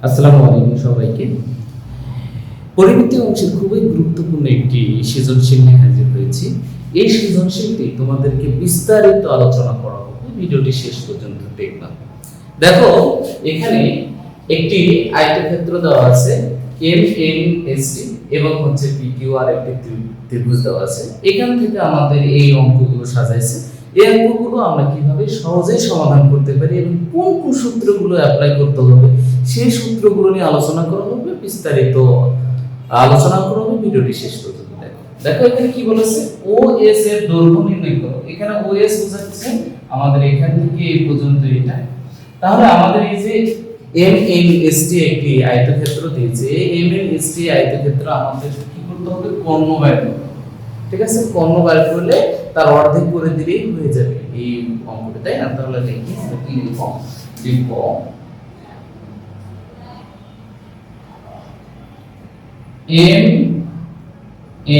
আসসালামু আলাইকুম সবাইকে। পরিমিতি অংশের খুবই গুরুত্বপূর্ণ একটি সৃজনশীল নিয়ে হাজির হয়েছি। এই সৃজনশীলটি তোমাদেরকে বিস্তারিত আলোচনা করা হবে, ভিডিওটি শেষ পর্যন্ত দেখবা। দেখো, এখানে একটি আয়তক্ষেত্র দেওয়া আছে এম এন এস টি এবং হচ্ছে পি কিউ আর একটি ত্রিভুজ দেওয়া আছে। এখান থেকে আমাদের এই অঙ্কগুলো সাজাইছে। এই অঙ্কগুলো আমরা কিভাবে সহজেই সমাধান করতে পারি এবং কোন কোন সূত্রগুলো অ্যাপ্লাই করতে হবে সেই সূত্রগুলো নিয়ে আলোচনা করা হবে, বিস্তারিত আলোচনা করা হবে। ভিডিওটি শেষ পর্যন্ত দেখো। দেখো এখানে কি বলেছে, ও এস এর দৈর্ঘ্য নির্ণয় করো। এখানে ও এস বোঝাচ্ছে আমাদের এখান থেকে এই পর্যন্ত এটা। তাহলে আমাদের এই যে এম এন এস টি একটি আয়তক্ষেত্র দিয়েছে, এই এম এন এস টি আয়তক্ষেত্র আমাদের কি করতে হবে, কর্ণ বের করতে হবে। ঠিক আছে, কর্ণ বের করলে তার অর্ধেক করে দিলেই হয়ে যাবে এই অঙ্কটা, তাই না? তাহলে দেখি কি লিখব, লিখব এম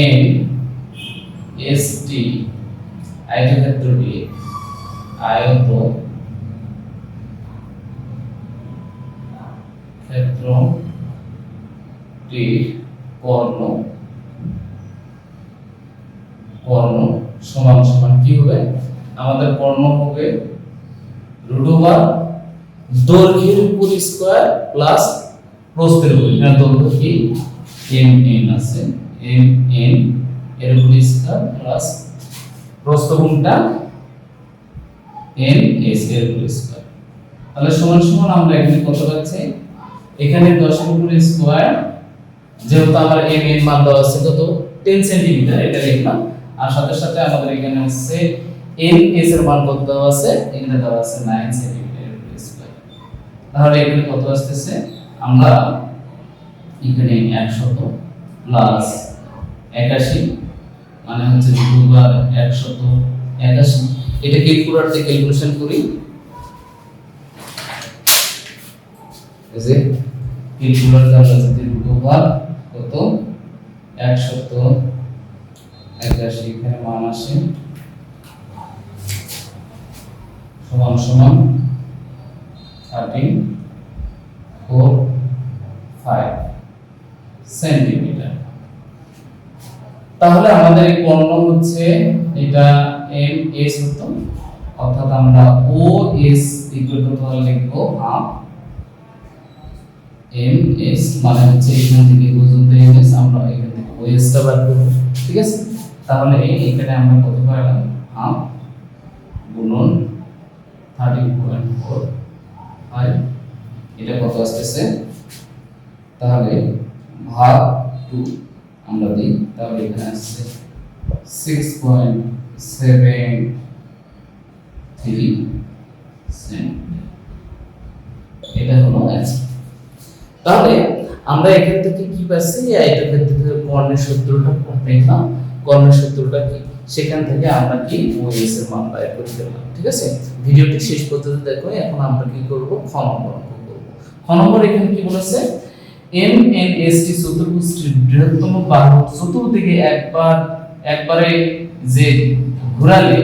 এন এস টি আয়তক্ষেত্রটি ক্ষেত্রটির কর্ণ সমান সমান কি হবে, আমাদের কর্ণ হবে √, দৈর্ঘ্যের উপর স্কয়ার প্লাস প্রস্থের উপর। এখানে দৈর্ঘ্য কি এম এন আছে, এম এন এর উপর স্কয়ার প্লাস প্রস্থ কোনটা এন এস এর উপর স্কয়ার। তাহলে সমান সমান আমরা এখানে কত পাচ্ছি, এখানে 10 এর উপর স্কয়ার, যেহেতু আমার এম এন মান দেওয়া আছে কত 10 সেন্টিমিটার, এটা লিখলাম। আর সাথে সাথে আমাদের এখানে হচ্ছে এন এস এর মান কত দেওয়া আছে, এখানে দেওয়া আছে 9 সেন্টিমিটার এর উপর স্কয়ার। তাহলে এখানে কত আসছে, আমরা এখানে 100 প্লাস 81 মানে হচ্ছে 2 বার 181। এটা ক্যালকুলেটর দিয়ে ক্যালকুলেশন করি, এই যে ক্যালকুলেটর আমরা যদি 2 বার কত 181 এখানে মান আসে সমান সমান 13.45 সেন্টিমিটার। তাহলে আমাদের এই কর্ণ হচ্ছে এটা এম এস হতো, অর্থাৎ আমরা ও এস ইকুয়াল টু তাহলে লিখব হাফ এম এস, মানে হচ্ছে এখান থেকে পর্যন্ত এম এস, আমরা এখান থেকে ও এস টা বার করব। ঠিক আছে, তাহলে এখানে আমরা কত পাইলাম, হাফ গুণন 13.45, এটা কত আসছে, তাহলে ভাগ 2 আমরা দিই, তাহলে এখানে আসছে 6.73 সেন্টিমিটার। এটা হলো অ্যান্সার। তাহলে আমরা এখান থেকে কি পাচ্ছি, এই আয়তক্ষেত্রের কর্ণের সূত্রটা পেলাম। কর্ণের সূত্রটা কি, সেখান থেকে আমরা কি ওএস এর মান বের করে ফেললাম। ঠিক আছে, ভিডিওটি শেষ পর্যন্ত দেখো। এখন আমরা কি করব, খ নম্বর অঙ্ক করব। খ নম্বর এখানে কি বলেছে, এম এন এস টি চতুর্ভুজটির বৃহত্তম বাহু চতুর্দিকে একবারে যে ঘোরালে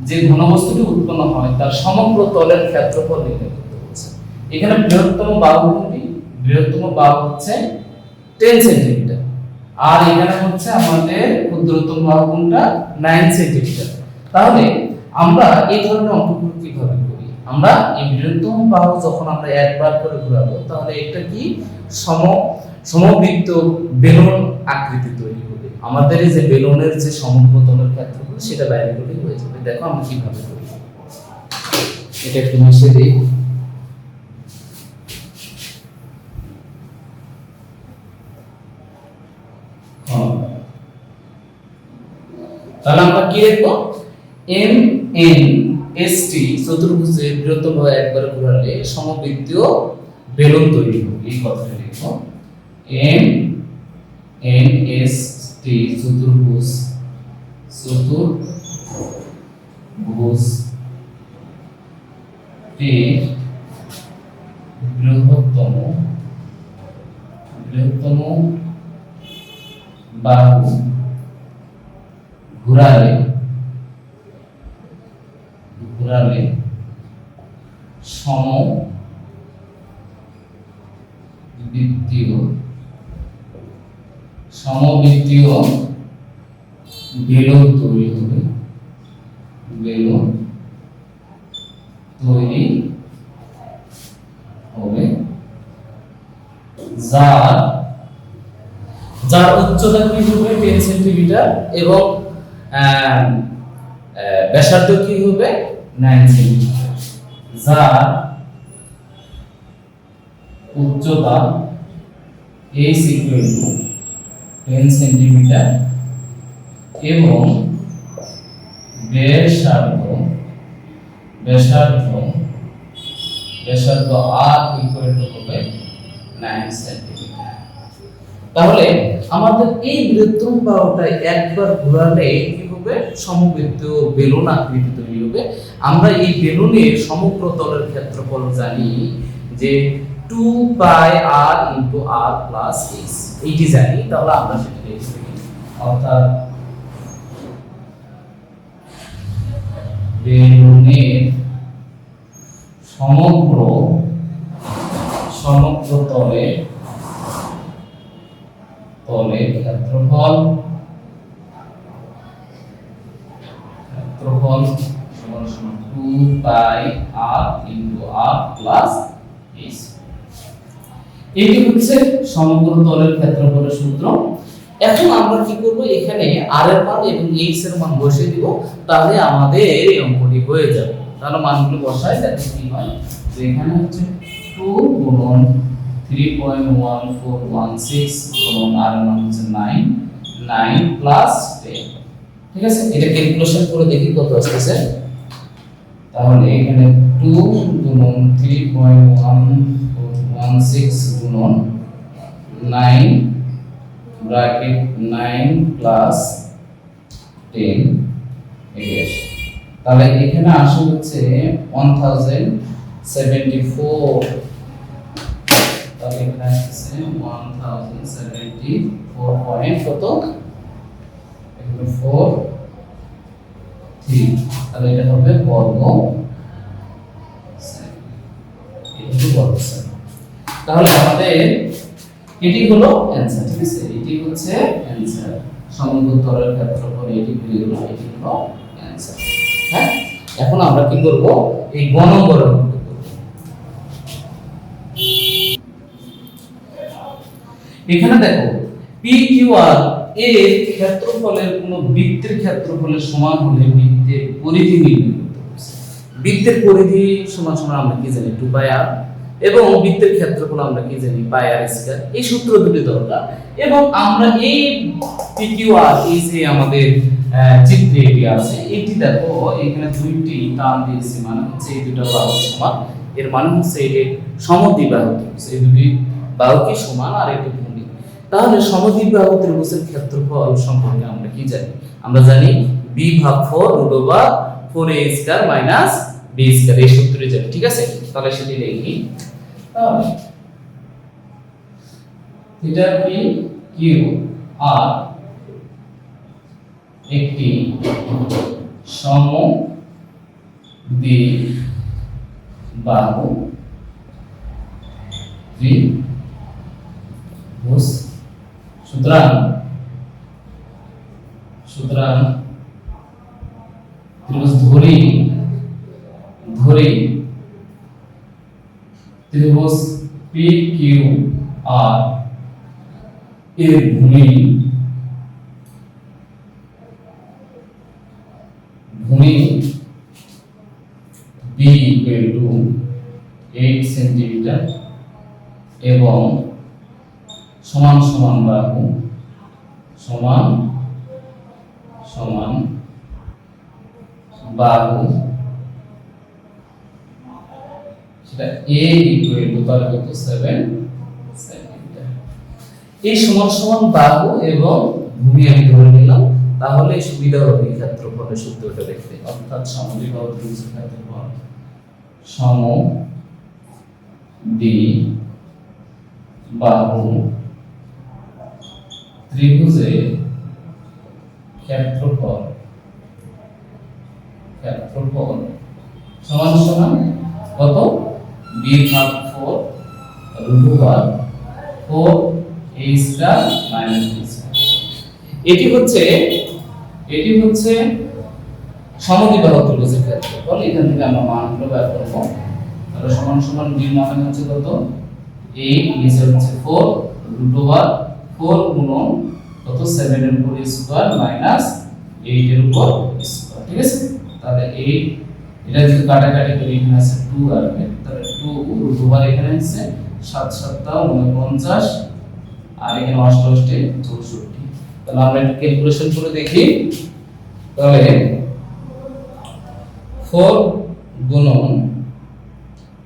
যে ঘনবস্তুটি উৎপন্ন হয় তার সমগ্র তলের ক্ষেত্রফল নির্ণয় করতে বলেছে। এখানে বৃহত্তম বাহু কোনটি, বৃহত্তম বাহু হচ্ছে 10 সেন্টিমিটার, আর এখানে হচ্ছে আমাদের ক্ষুদ্রতম বাহু কোনটা 9 সেন্টিমিটার। তাহলে আমরা এই ধরনের অঙ্কগুলো কিভাবে করি, আমরা এই বৃহত্তম বাহু যখন আমরা একবার করে ঘোরাবো, তাহলে এটা কি সমবৃত্ত বেলুন আকৃতি তৈরি হবে। আমাদের এই যে বেলুনের যে সমগ্র তলের ক্ষেত্রফল সেটা বাইরে করলে হয়ে যাবে। দেখো আমরা কিভাবে করি, এটা একটু মুছে দিই। তাহলে আমরা কি লিখবো, এম এন এস টি চতুর্ভুজের বৃহত্তম বাহু একবার ঘোরালে সমবৃত্তীয় বেলুন তৈরি হবে, এই কথাটা লিখবো। এম এন এস টি চতুর্ভুজ টির বৃহত্তম বাহু ঘোরালে সম বৃত্তীয় সমবৃত্তীয় বেলন তৈরি হবে, বেলন তৈরি হবে যার উচ্চতা কি হবে 10 সেন্টিমিটার এবং ব্যাসার্ধ কি হবে 9 সেন্টিমিটার। যার উচ্চতা is equal to 10 সেন্টিমিটার এবং ব্যাসার্ধ r equal to হবে 9 সেন্টিমিটার। তাহলে আমাদের এই বৃত্তম বাহুটা একবার ঘোরালে কি হবে সমবৃত্তীয় বেলুন আকৃতি তৈরি হবে। আমরা এই বেলুনের সমগ্র তলের ক্ষেত্রফল জানি যে 2 পাই r into r plus s, এইটি জানি। তাহলে আমরা সেটা লিখে দিই, অর্থাৎ বেলুনের সমগ্র তলের ক্ষেত্রফল সমান 2 পাই r into r plus s। এটি হচ্ছে সমগ্র তলের ক্ষেত্রফলের সূত্র। এখন আমরা কি করব, এখানে r এর মান এবং s এর মান বসিয়ে দিব, তাহলে আমাদের এই অঙ্কটি হয়ে যাবে। তাহলে মানগুলো বসাই, দেখো কি হয় যে এখানে হচ্ছে 2 গুণন 3.1416 গুণন r এর মান হচ্ছে 9 প্লাস 10। ঠিক আছে, এটা ক্যালকুলেশন করে দেখি কত আসছে। তাহলে এখানে 2 গুণন 3.1416 গুণন 9 ব্র্যাকেট 9 প্লাস 10 এগেস। তাহলে এখানে আসে হচ্ছে 1074। তাহলে এখানে আসছে 1074 পয়েন্ট কত, এখানে 43। তাহলে এটা হবে বর্গ সেমি। তাহলে আমাদের এটি হলো অ্যানসার। ঠিক আছে, এটি হচ্ছে অ্যানসার। সমগ্র তলের ক্ষেত্রফল এটি হয়ে গেল, এটি হলো অ্যানসার। হ্যাঁ, এখন আমরা কি করব, এই গ নম্বর অঙ্কটা করব। এখানে দেখো PQR এর ক্ষেত্রফলের কোন বৃত্তের ক্ষেত্রফলের সমান হলে বৃত্তের পরিধি নির্ণয় করতে হবে। বৃত্তের পরিধি সমান সমান আমরা কি জানি 2 পাই r, এবং বৃত্তের ক্ষেত্রফল আমরা কি জানি পাই r স্কয়ার। এই সূত্র দুটি দরকার। এবং আমরা এই PQR এই যে আমাদের চিত্রে এটি আছে, এটি দেখো এখানে দুইটি টান দিয়েছি, মানে হচ্ছে এই দুটো বাহু সমান, এর মানে হচ্ছে এটি সমদ্বিবাহু ত্রিভুজ। এই দুটি বাহু কি সমান আর এটি ভূমি। তাহলে সমদ্বিবাহু ত্রিভুজের ক্ষেত্রফল সম্পর্কে আমরা কি জানি? আমরা জানি b ভাগ 4 √4a square minus b square, এই সূত্রটি জানি। ঠিক আছে, তাহলে সেটি লিখি। তাহলে থিটা p q r একটি সমদ্বিবাহু ত্রিভুজ। সুতরাং ত্রিভুজ ধরি ত্রিভুজ PQR এর ভূমি B equal to 8 সেন্টিমিটার এবং সমান সমান বাহু সেটা A equal to তার কত 7 সেন্টিমিটার। এই সমান সমান বাহু এবং ভূমি আমি ধরে নিলাম, তাহলে সুবিধা হবে ক্ষেত্রফলের সূত্রটা দেখতে। অর্থাৎ সমদ্বিবাহু ত্রিভুজের ক্ষেত্রফল সমদ্বিবাহু ত্রিভুজের ক্ষেত্রফল সমান সমান কত, b ভাগ 4 √4 4 a square minus b square. এটি হচ্ছে সমদ্বিবাহু ত্রিভুজের ক্ষেত্রফল। এখান থেকে আমরা মানগুলো বের করব। তাহলে সমান সমান b মানে হচ্ছে কত, a নিচে হচ্ছে 4 রুট ওভার 4 গুণন কত 7 এর উপর স্কয়ার মাইনাস 8 এর উপর স্কয়ার। ঠিক আছে, তাহলে 8 এটা যদি কাটাকাটি করি এখানে আছে 2 আসবে, তাহলে 2 রুট ওভার এখানে আছে 7 7 49 আর এখানে 88 64। তাহলে আমরা একটু ক্যালকুলেশন করে দেখি। তাহলে 4 গুণন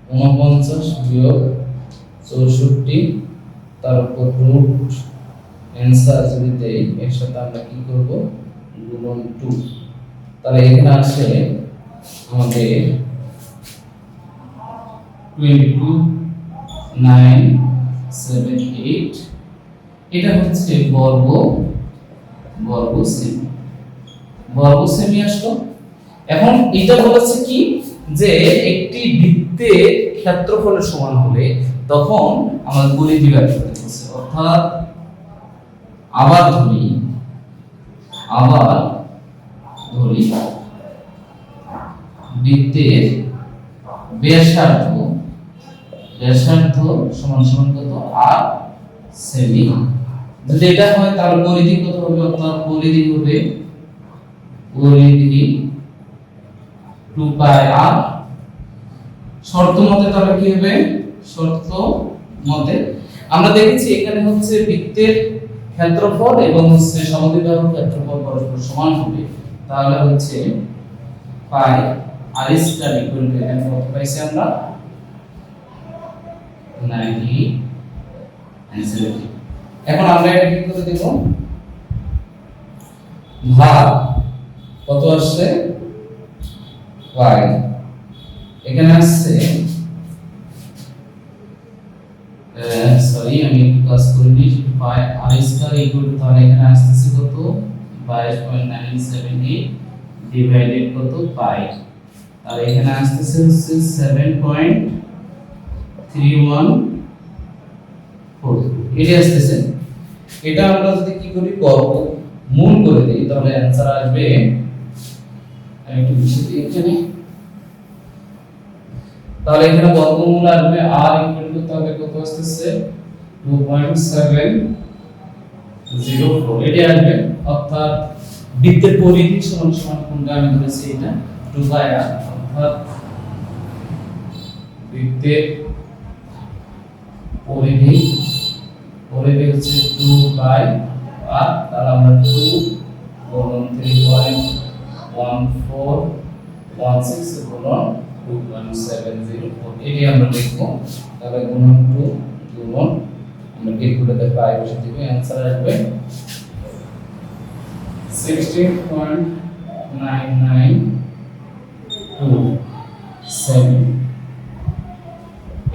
49 বিয়োগ 64 তার উপর রুট অ্যানসার যদি দেই এর সাথে আমরা কি করব গুণন 2। তাহলে এখানে আসে আমাদের 22 9 7 8। এটা হচ্ছে বর্গ সেমি আসলো। এখন এটা বলেছে কি যে একটি বৃত্তের ক্ষেত্রফলের সমান হলে তখন আমাদের পরিধি বের করতে বলছে। অর্থাৎ আবার ধরি বৃত্তের ব্যাসার্ধ সমান সমান কত আর সেমি। যদি এটা হয় তাহলে পরিধি কত হবে, অর্থাৎ পরিধি হবে 2 পাই r। শর্ত মতে তাহলে কি হবে, শর্ত মতে আমরা দেখেছি এখানে হচ্ছে বৃত্তের ক্ষেত্রফল এবং হচ্ছে সমদ্বিবাহুর ক্ষেত্রফল পরস্পর সমান হবে। তাহলে হচ্ছে পাই r স্কয়ার ইকুয়াল টু এখানে কত পাইছি আমরা 90 অ্যানসার। এখন আমরা এটা কি করে দেব, ভাগ কত আসছে y এখানে আসছে সরি আমি ক্লাস করিনি পাই r স্কয়ার ইকুয়াল টু তাহলে এখানে আসছে কত 22.978 ডিভাইডেড কত পাই, আর এখানে আসছে হচ্ছে 7.314 এটা আসছে। এটা আমরা যদি কি করি বর্গমূল করে দেই তাহলে অ্যানসার আসবে একটু বেশি এখানে। তাহলে এখানে বর্গমূল আসবে r ইকুয়াল টু তাহলে কত আসছে 2.704 এটা আসবে। অর্থাৎ বৃত্তের পরিধি সমান সমান কোনটা আমি ধরেছি এটা 2 বাই r, অর্থাৎ বৃত্তের পরিধি হচ্ছে 2 বাই r। তাহলে আমরা 2 গুণন 3.1416 গুণন 2.704 এটি আমরা লিখব। তাহলে গুণন 2 গুণন আমরা ক্যালকুলেটরে পাই বসে দিব, অ্যানসার আসবে 16.9927।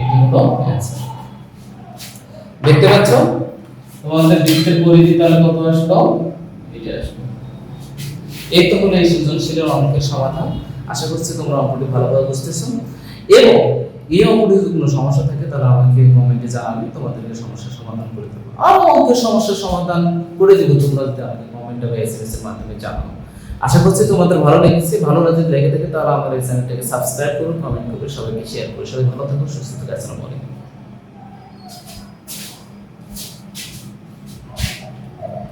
এটি হলো অ্যানসার। দেখতে পাচ্ছ তোমাদের বৃত্তের পরিধি তাহলে কত আসলো, এটা আসলো। এই তো হলো এই সৃজনশীলের অঙ্কের সমাধান। আশা করছি তোমরা অঙ্কটি ভালোভাবে বুঝতেছো এবং এই অঙ্কটি যদি কোনো সমস্যা থাকে তাহলে আমাকে কমেন্টে জানাবে, তোমাদেরকে সমস্যার সমাধান করে দেব। আরো অঙ্কের সমস্যার সমাধান করে দেব, তোমরা যদি আমাকে কমেন্টে বা এসএমএস এর মাধ্যমে জানাও। আশা করছি তোমাদের ভালো লেগেছে। ভালো যদি লেগে থাকে তাহলে আমার এই চ্যানেলটাকে সাবস্ক্রাইব করুন, কমেন্ট করুন, সবাইকে শেয়ার করুন। সবাই ভালো থাকুন, সুস্থ থাকুন। আসসালামু আলাইকুম।